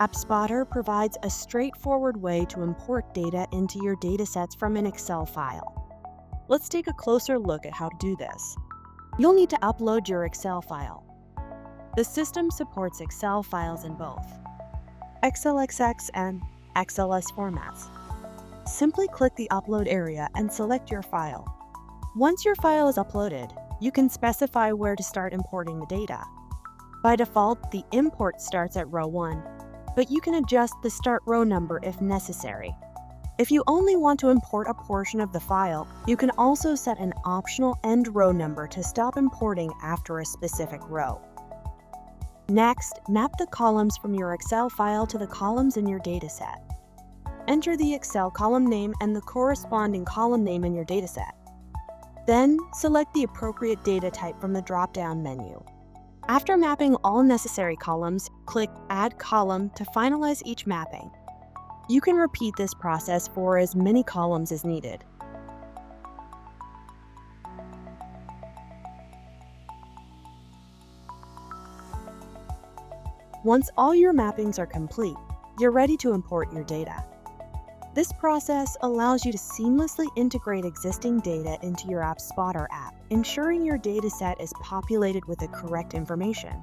Appspotr provides a straightforward way to import data into your datasets from an Excel file. Let's take a closer look at how to do this. You'll need to upload your Excel file. The system supports Excel files in both xlsx and XLS formats. Simply click the upload area and select your file. Once your file is uploaded, you can specify where to start importing the data. By default, the import starts at row 1, but you can adjust the start row number if necessary. If you only want to import a portion of the file, you can also set an optional end row number to stop importing after a specific row. Next, map the columns from your Excel file to the columns in your dataset. Enter the Excel column name and the corresponding column name in your dataset. Then, select the appropriate data type from the drop-down menu. After mapping all necessary columns, click Add Column to finalize each mapping. You can repeat this process for as many columns as needed. Once all your mappings are complete, you're ready to import your data. This process allows you to seamlessly integrate existing data into your Appspotr app, ensuring your dataset is populated with the correct information.